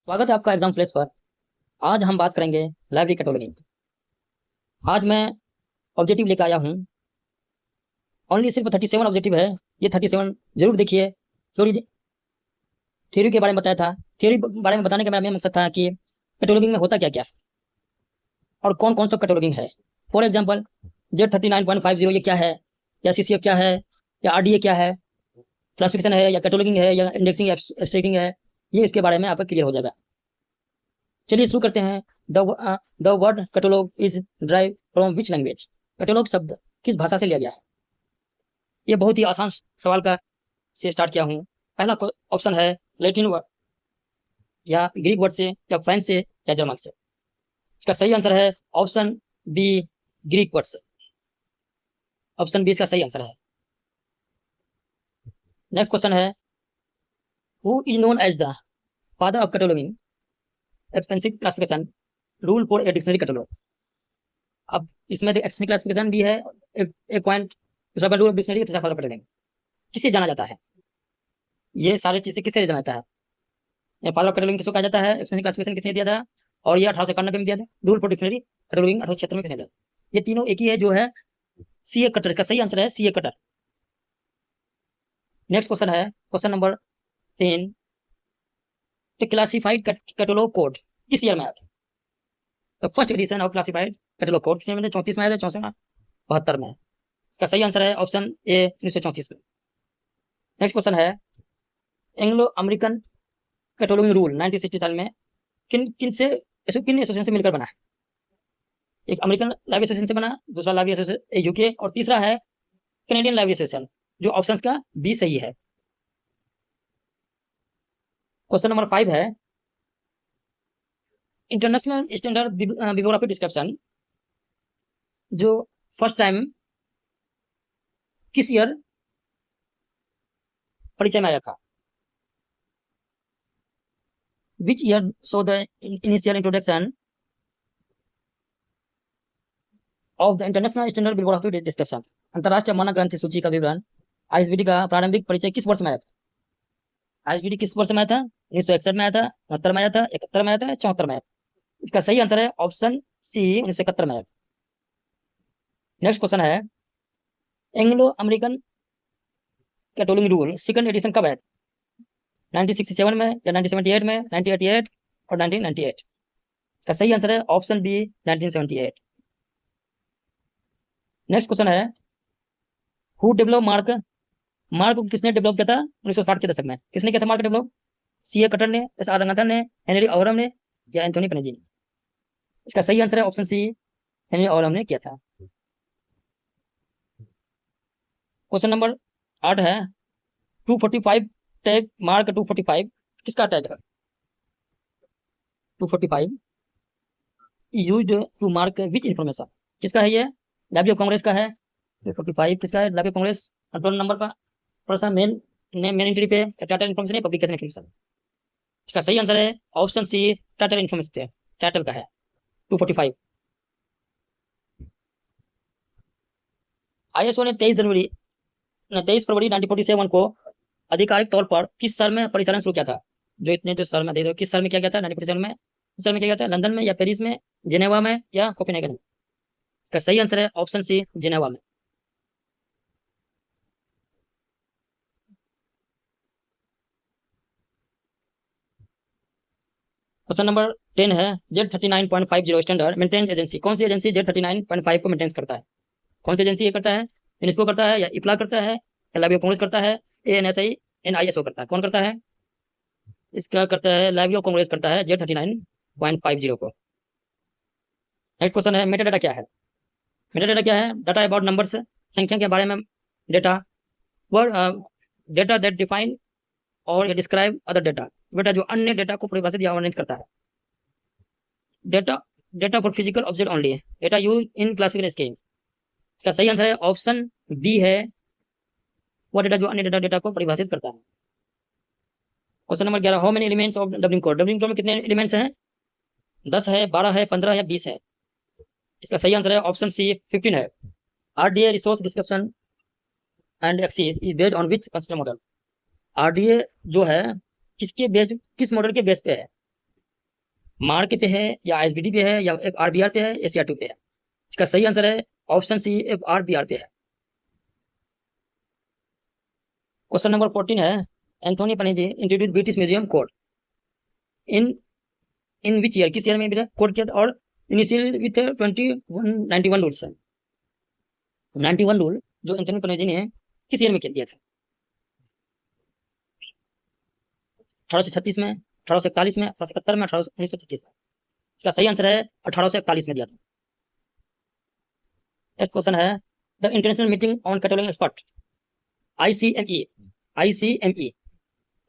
स्वागत है आपका एग्जाम फ्लैश पर। आज हम बात करेंगे लाइब्रेरी कैटलॉगिंग। आज मैं ऑब्जेक्टिव लेकर आया हूँ। ओनली सिर्फ 37 ऑब्जेक्टिव है। ये 37 जरूर देखिए। थ्योरी थ्योरी के बारे में बताया था। थ्योरी बारे में बताने का मेरा मेन मकसद था कि कैटलॉगिंग में होता क्या क्या है और कौन कौन सा कैटलॉगिंग है। फॉर एग्जाम्पल Z39.50 ये क्या है, या CCF क्या है, या RDA क्या है, क्लासिफिकेशन है या कैटलॉगिंग है या इंडेक्सिंग एब्स्ट्रैक्टिंग है, ये इसके बारे में आपका क्लियर हो जाएगा। चलिए शुरू करते हैं। The word catalogue is drive from which language. Catalogue शब्द किस भाषा से लिया गया है? ये बहुत ही आसान सवाल का से स्टार्ट किया हूँ। पहला ऑप्शन है लैटिन वर्ड या ग्रीक वर्ड से या फ्रेंच से या जर्मन से। इसका सही आंसर है ऑप्शन बी, ग्रीक वर्ड से। ऑप्शन बी इसका सही आंसर है। नेक्स्ट क्वेश्चन है who is known as the father of cataloguing expensive classification rule for a dictionary catalogue. अब इसमें एक्सपेंसिव क्लासिफिकेशन भी है, एक पॉइंट, दूसरा रूल ऑफ डिक्शनरी, तीसरा फादर ऑफ कैटलॉगिंग। किसे जाना जाता है? ये सारी चीजें किससे जाना जाता है? ये फादर ऑफ कैटलॉगिंग किसको कहा जाता है? एक्सपेंसिव क्लासिफिकेशन किसने दिया था? और ये 1891 में दिया था। रूल फॉर डिक्शनरी कैटलॉगिंग 1876 में किसने दिया? ये तीनों एक ही है, जो है CA कटर। इसका सही आंसर है CA कटर। नेक्स्ट क्वेश्चन है question number 3। The classified catalogue code किस ईयर में आया था? The first edition of classified catalogue code किस ईयर में? 34 में आया था, 64 में, 72 में। इसका सही आंसर है ऑप्शन ए, 1934 में। नेक्स्ट क्वेश्चन है एंग्लो अमेरिकन कैटलॉगिंग रूल 1967 में किन किन से किन एसोसिएशन से मिलकर बना है? एक अमेरिकन लाइब्रेरी एसोसिएशन से बना, दूसरा लाइब्रेरी एसोसिएशन UK, और तीसरा है कैनेडियन लाइब्रेरी एसोसिएशन, जो ऑप्शंस का बी सही है। क्वेश्चन नंबर 5 है इंटरनेशनल स्टैंडर्ड बिब्लियोग्राफी डिस्क्रिप्शन जो फर्स्ट टाइम किस ईयर परिचय में आया था? Which year so the initial introduction of the international standard bibliography description. अंतरराष्ट्रीय मानक ग्रंथ सूची का विवरण ISBD का प्रारंभिक परिचय किस वर्ष में आया था? ISBD किस वर्ष में आया था? 1961 में आया था, 69 में आया था, 71 में आया था, 74 में आया था? इसका सही आंसर है ऑप्शन सी, 1971 में आया था। नेक्स्ट क्वेश्चन है Anglo American cataloguing rule second edition कब आया था? 1967 में या 1978 में, 1988 और 1998? इसका सही आंसर है ऑप्शन बी, 1978। नेक्स्ट क्वेश्चन है हु डेवलप मार्क। मार्क को किसने डेवलप किया था 1960 के दशक में? किसने किया था मार्क डेवलप? CA कटर ने, SR रंगनाथन ने, हेनरी ओवरम ने, या एंथोनी पनेजी ने? इसका सही आंसर है ऑप्शन सी, हेनरी ओवरम ने किया था। क्वेश्चन नंबर 8 है 245 टैग मार्क 245 किसका टैग है? 245 used to mark which information. किसका है ये? लाइब्रेरी ऑफ कांग्रेस का है। 245 किसका है? Library of Congress. Control number का पर्सन मेन मेन एंट्री पे टाइटल इन्फॉर्मेशन है, पब्लिकेशन इन्फॉर्मेशन। इसका सही आंसर है ऑप्शन सी, टाइटल इन्फॉर्मेशन पे, टाइटल का है 245। ISO ने 23 फरवरी 1947 को आधिकारिक तौर पर किस शहर में परिचालन शुरू किया था? जो इतने जो शहर में दे दो, किस शहर में किया गया था 1947 में? किस शहर में किया गया था? लंदन में या पेरिस में, जेनेवा में या कोपेनहेगन में? इसका सही आंसर है ऑप्शन सी, जेनेवा में। क्वेश्चन नंबर 10 है Z39.50 स्टैंडर्ड मेंटेनेंस एजेंसी कौन सी एजेंसी Z39.5 को मेंटेन करता है? कौन सी एजेंसी ये करता है? यूनेस्को करता है, या इप्ला करता है, या लाइब्रेरी ऑफ कांग्रेस करता है, ANSI NISO करता है? कौन करता है? इसका करता है लाइब्रेरी ऑफ कांग्रेस, करता है Z39.50 को। नेक्स्ट क्वेश्चन है मेटा डाटा क्या है? मेटा डाटा क्या है? डाटा अबाउट नंबर्स, संख्या के बारे में data, word data that define और डिस्क्राइब अदर डेटा, बेटा जो अन्य डेटा को परिभाषित या वर्णित करता है। Data data for physical object only है, data use in classification scheme. इसका सही आंसर है ऑप्शन बी है, वो डेटा जो अन्य डेटा को परिभाषित करता है। Question number 11 how many elements of doubling code. Doubling code में कितने एलिमेंट्स हैं? 10 है, 12 है, 15 या 20 है? इसका सही आंसर है ऑप्शन सी, 15 है। RDA resource description and access is based on which constructor model. RDA जो है किसके बेस्ड, किस मॉडल के बेस पे है? मार्क पे है या आईएसबीटी पे है या आरबीआर पे है या सीआरटी पे है? इसका सही आंसर है ऑप्शन सी, आरबीआर पे है। क्वेश्चन नंबर 14 है, Anthony Panizzi introduce British Museum code in in which year? किस ईयर में कोड किया था? और इनिशियल विथ 91 रूल्स है। 91 रूल जो एंथोनी पनेजी ने किस ईयर में दिया था? 1836 में, 1841 में, 1871 में, 1936 में? इसका सही आंसर है 1841 में दिया था। नेक्स्ट क्वेश्चन है, the international meeting on cataloguing expert ICME, ICME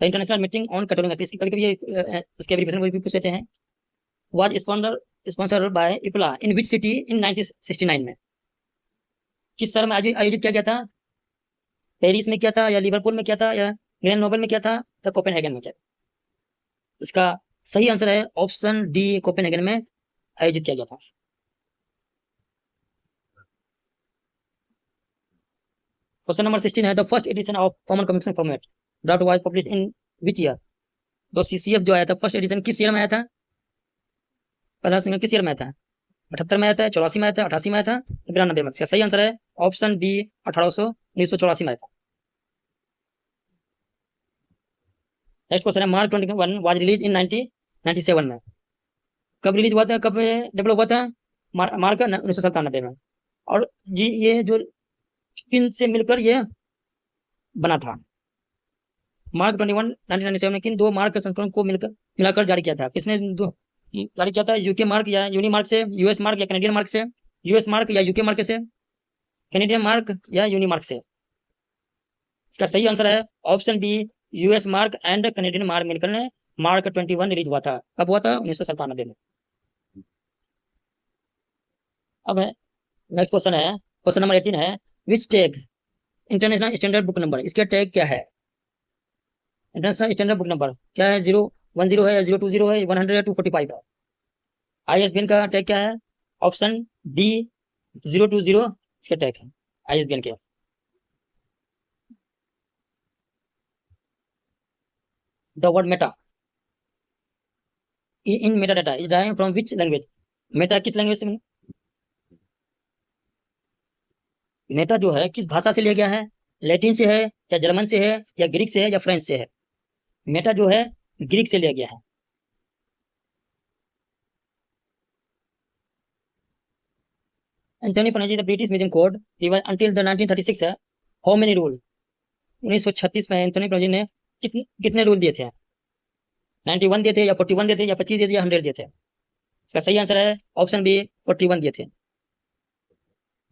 the international meeting on cataloguing expert, इसकी कभी कभी इसके एब्रिविएशन को भी पूछ लेते हैं। Was sponsored by IFLA in which city in 1969 में? किस शहर में आयोजित किया गया था? पेरिस में किया था या लिवरपूल में किया था या ग्रैंड नोबल में किया था या कोपेनहेगन में किया था? इसका सही आंसर है ऑप्शन डी, कोपेनहेगन में आयोजित किया गया था। क्वेश्चन नंबर 16 है, the first edition of common communication format draft was publish in which year? तो CCF जो आया था फर्स्ट एडिशन किस ईयर में आया था? पहला सिंगल किस ईयर में आया था? 78 में आया था, 84 में आया था, 88 में आया था, 92 में? इसका सही आंसर है ऑप्शन बी, 1984 में आया था। नेक्स्ट क्वेश्चन है, मार्क 21 वाज रिलीज इन 1997 में? कब रिलीज हुआ था, कब डेवलप हुआ था? मार्क 1997 में। और जी ये जो किन से मिलकर ये बना था? मार्क 21 1997 में किन दो मार्क संस्करण को मिलाकर जारी किया था? किसने जारी किया था? यूके मार्क या यूनी मार्क से, यूएस मार्क या कैनेडियन मार्क से, यूएस मार्क या यूके मार्क से, कैनेडियन मार्क या यूनी मार्क से? इसका सही आंसर है option B, US MARC and Canadian MARC मिलकर मार्क 21 रिलीज हुआ था। कब हुआ था? 1997 में। अब है नेक्स्ट क्वेश्चन है, क्वेश्चन नंबर 18 है, which tag international standard book number? इसका टैग क्या है? इंटरनेशनल स्टैंडर्ड बुक नंबर क्या है? 010 है या 020 है, 100 है, 245 है? ISBN का टैग क्या है? ऑप्शन डी, 020 इसका टैग है ISBN के। The word meta in Meta data is derived from which language? Meta किस लैंग्वेज से? मेटा जो है किस भाषा से लिया गया है? लैटिन से है या जर्मन से है या ग्रीक से है या फ्रेंच से है? मेटा जो है ग्रीक से लिया गया है। Anthony Panizzi the British Museum code until the 1936 है, हाउ मेनी रूल? 1936 में एंथोनी पनेजी ने कितने रूल दिए थे? 91 दिए थे या 41 दिए थे या 25 दिए थे या 100 दिए थे? इसका सही आंसर है ऑप्शन बी, 41 दिए थे।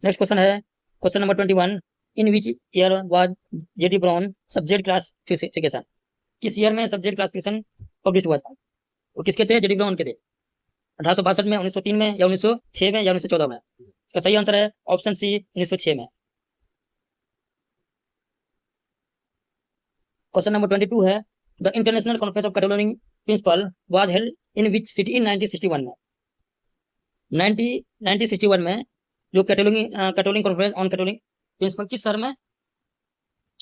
नेक्स्ट क्वेश्चन है, question number 21, in which year was JD brown subject classification? किस ईयर में सब्जेक्ट क्लासिफिकेशन पब्लिश हुआ था? वो किसके थे? जेडी ब्राउन के थे। 1862 में, 1903 में या 1906 में या 1914 में? इसका सही आंसर है ऑप्शन सी, 1906 में। क्वेश्चन नंबर 22 है, the international conference of cataloguing principle was held in which city in 1961 में? 1961 में जो cataloguing conference on cataloguing principle किस शहर में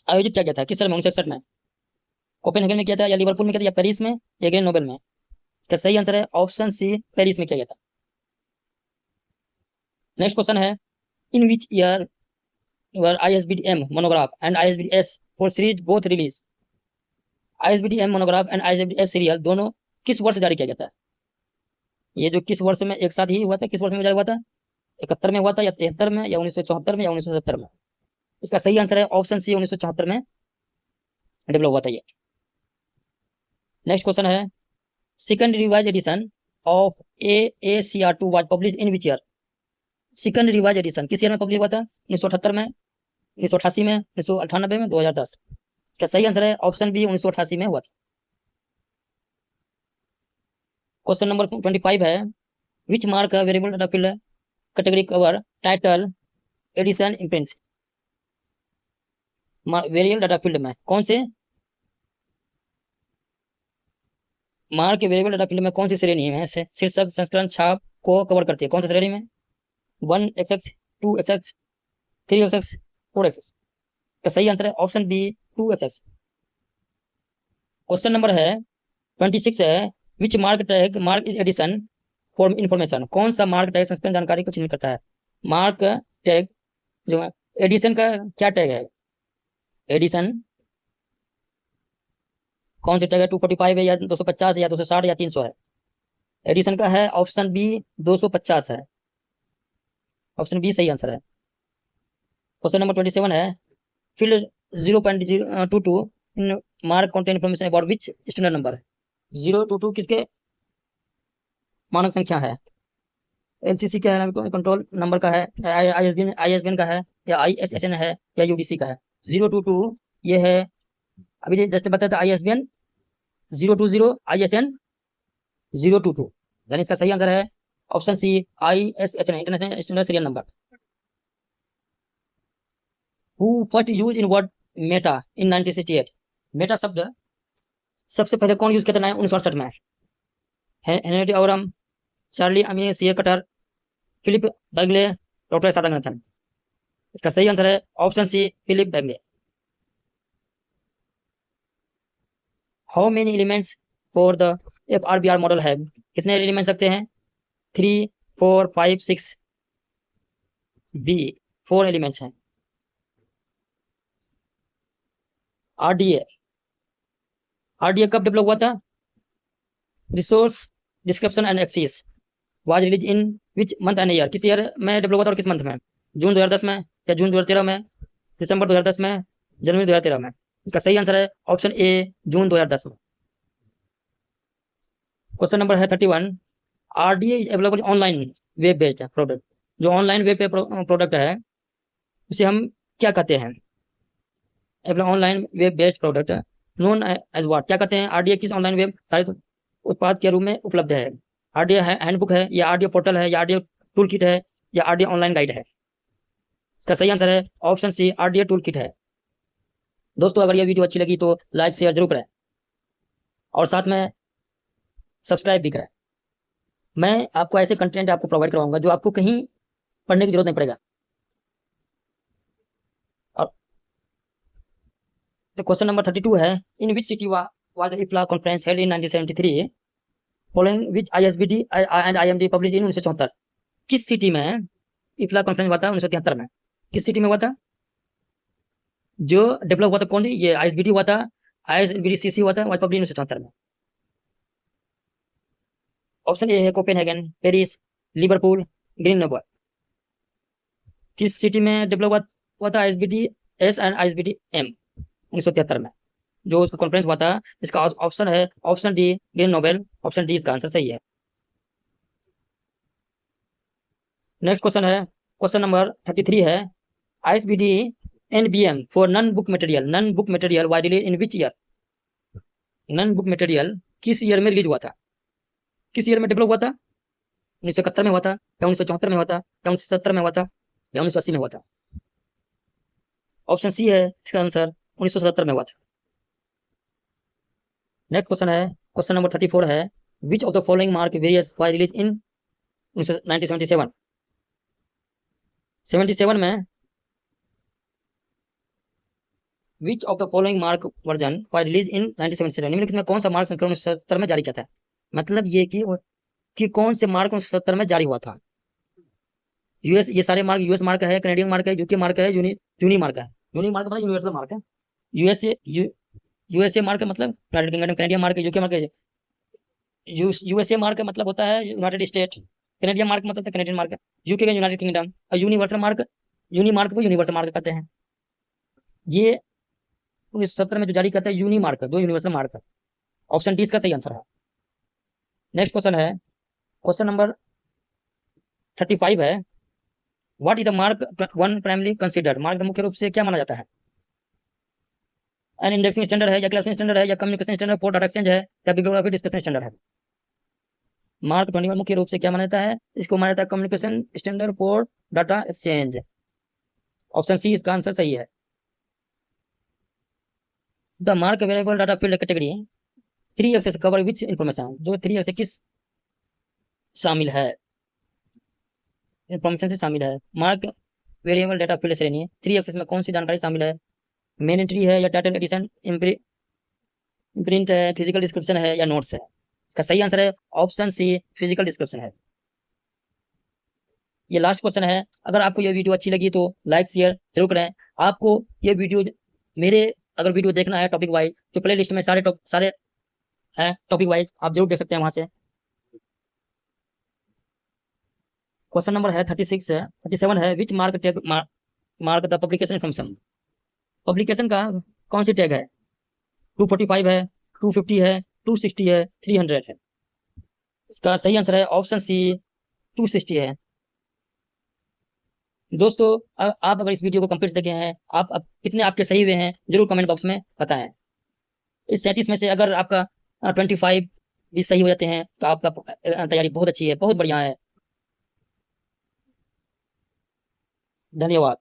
आयोजित किया गया था? किस शहर में? 1961 में? कोपेनहेगन में किया था या लिवरपूल में किया था या पेरिस में या ग्रैंड नोबेल में? इसका सही आंसर है ऑप्शन सी, पेरिस में किया गया था। नेक्स्ट क्वेश्चन है, in which year were ISBN monograph and ISBS for series both release? ISBN monograph and ISBS serial दोनों किस वर्ष जारी किया गया था? ये जो किस वर्ष में एक साथ ही हुआ था, किस वर्ष में जारी हुआ था? 71 में हुआ था या 73 में या 1974 में या 1970 में? इसका सही आंसर है ऑप्शन सी, 1974 में डेवलप हुआ था ये। नेक्स्ट क्वेश्चन है, second revise edition of AACR2 was publish in which year? Second revise edition किस ईयर में पब्लिश हुआ था? 1978 में, 1988 में, 1998 में, 2010? इसका सही आंसर है ऑप्शन बी, 1988 में हुआ था। क्वेश्चन नंबर 25 है, which MARC variable data field category cover title edition imprints? Variable data field में कौन से मार्क के वेरिएबल डाटा फील्ड में कौन सी श्रेणी है शीर्षक, संस्करण, छाप को कवर करती है? कौन सी श्रेणी में? 1XX, 2XX, 3XX, 4XX? का सही आंसर है option B, 2XX। Question number है 26 है, which MARC tag MARC is edition for information, कौन सा मार्क टैग संस्करण जानकारी को चिन्हित करता है? मार्क टैग जो है एडिशन का क्या टैग है? एडिशन कौन से टैग है? 245 है या 250 है या 260 या 300 है? एडिशन का है ऑप्शन बी 250 है। ऑप्शन बी सही आंसर है। क्वेश्चन नंबर 27 है field 0.22 in mark contain information about which standard number. 022 किसके मानक संख्या है? एलसीसी का है, कंट्रोल नंबर का है, आईएसबीएन का है, या आईएसएसएन है, या यूडीसी का है? 022 ये है, अभी जस्ट बताया था आईएसबीएन 020, आईएसएन 022, यानी इसका सही आंसर है option C ISSN, international standard serial number. Who first use in word meta in 1968? Meta शब्द सबसे पहले कौन यूज किया था 1968 में? Henry Oram, Charlie Ammi C Cutter, Philip Bagley, doctor S Ranganathan? इसका सही आंसर है option C Philip Bagley. How many elements for the FRBR model है? कितने एलिमेंट्स लगते हैं? 3, 4, 5, 6? बी 4 एलिमेंट्स हैं। आरडीए, आरडीए कब डेवलप हुआ था? Resource description and access was release in which month and year? किस ईयर में डेवलप हुआ था और किस मंथ में? जून 2010 में, या जून 2013 में, दिसंबर 2010 में, जनवरी 2013 में? इसका सही आंसर है ऑप्शन ए जून 2010 में। क्वेश्चन नंबर है 31, RDA available online web based product. जो ऑनलाइन वेब पे प्रोडक्ट है उसे हम क्या कहते हैं? Online web based product known as what, क्या कहते हैं? आरडीए किस ऑनलाइन वेब आधारित उत्पाद के रूप में उपलब्ध है? आरडीए हैंडबुक है, या आरडीए पोर्टल है, या आरडीए टूल किट है, या आरडीए ऑनलाइन गाइड है? इसका सही आंसर है option C RDA tool kit है। दोस्तों अगर यह वीडियो अच्छी लगी तो लाइक शेयर जरूर करें और साथ में सब्सक्राइब भी करें। मैं आपको ऐसे कंटेंट आपको प्रोवाइड करवाऊंगा जो आपको कहीं पढ़ने की जरूरत नहीं पड़ेगा। और तो क्वेश्चन नंबर 32 है in which city was the IFLA conference held in 1973 following which ISBD and IMD publish in 1974? किस सिटी में इफ्ला कॉन्फ्रेंस हुआ था 1973 में? किस सिटी में हुआ था? जो डेवलप हुआ था कौन सी? ये आईएसबीटी हुआ था, आईएसबीटीसीसी हुआ था, पब्लिश 1974 में। ऑप्शन ए है कोपेनहेगन, पेरिस, लिवरपूल, ग्रीनबर्ग। किस सिटी में डेवलप हुआ था ISBD S and ISBD M 1973 में? जो उसका कॉन्फ्रेंस हुआ था, इसका ऑप्शन है option D Grenoble, option D इसका आंसर सही है। नेक्स्ट क्वेश्चन है क्वेश्चन नंबर 33 है ISBD NBM for non book material was release in which year? Non book material किस ईयर में रिलीज हुआ था? किस ईयर में डेवलप हुआ था? 1971 में हुआ था, या 1974 में हुआ था, या 1970 में हुआ था, या 1980 में हुआ था? ऑप्शन सी है इसका आंसर 1977 में हुआ था। नेक्स्ट क्वेश्चन है क्वेश्चन नंबर 34 है which of the following mark various was release इन 1977? 77 में which of the following mark version was release इन 1977? निम्नलिखित में कौन सा मार्क संस्करण 1977 में जारी किया था? मतलब ये कि कौन से मार्क 1977 में जारी हुआ था? यूएस, ये सारे मार्क यूएस मार्क है, कनेडियन मार्क है, यूके मार्क है, यूनी मार्क है। यूनी मार्क मतलब यूनिवर्सल मार्क है। यूएसए यूएसए मार्क का मतलब यूनाइटेड किंगडम, कनेडियन मार्क है, यूके मार्क है, यूएसए मार्क का मतलब होता है यूनाइटेड स्टेट, कनेडियन मार्क मतलब कनेडियन मार्क है, यूके का यूनाइटेड किंगडम, और यूनिवर्सल मार्क, यूनी मार्क को यूनिवर्सल मार्क कहते हैं। ये 1970 में जो जारी करता है यूनी मार्क, जो यूनिवर्सल मार्क है। ऑप्शन डी इसका सही आंसर है। नेक्स्ट क्वेश्चन है क्वेश्चन नंबर 35 है what is the mark one primary considered? Mark मुख्य रूप से क्या माना जाता है? एन इंडेक्सिंग स्टैंडर्ड है, या क्लासिफिकेशन स्टैंडर्ड है, या communication standard for data exchange है, या बिब्लियोग्राफी डिस्क्रिप्शन स्टैंडर्ड है? मार्क 21 मुख्य रूप से क्या माना जाता है? इसको माना जाता है communication standard for data exchange. Option C इसका आंसर सही है। The MARC available data field category 3 XX cover which information? जो 3 एक्सेस किस शामिल है? इंफॉर्मेशन से शामिल है। मार्क वेरिएबल डाटा फील्ड श्रेणी 3 एक्सेस में कौन सी जानकारी शामिल है? मेन एंट्री है, या टाइटल एडिशन, प्रिंट है, फिजिकल डिस्क्रिप्शन है, या नोट्स है? इसका सही आंसर है ऑप्शन सी, फिजिकल डिस्क्रिप्शन है। ये लास्ट क्वेश्चन है। अगर आपको ये वीडियो अच्छी लगी तो लाइक शेयर जरूर करें। आपको ये वीडियो मेरे अगर वीडियो देखना है टॉपिक वाइज, तो प्ले लिस्ट में सारे हैं टॉपिक वाइज, आप जरूर देख सकते हैं वहां से। क्वेश्चन नंबर है 36 है, 37 है, which MARC tag mark the publication information. Publication का कौन सी टैग है? 245 है, 250 है, 260 है, 300 है। इसका सही आंसर है ऑप्शन सी, 260 है। दोस्तों, आप अगर इस वीडियो को कंप्लीट देखे हैं, आप अब कितने आपके सही हुए हैं जरूर कमेंट बॉक्स में बताएं। इस 37 में से अगर आपका 25 भी सही हो जाते हैं तो आपका तैयारी बहुत अच्छी है, बहुत बढ़िया है। धन्यवाद।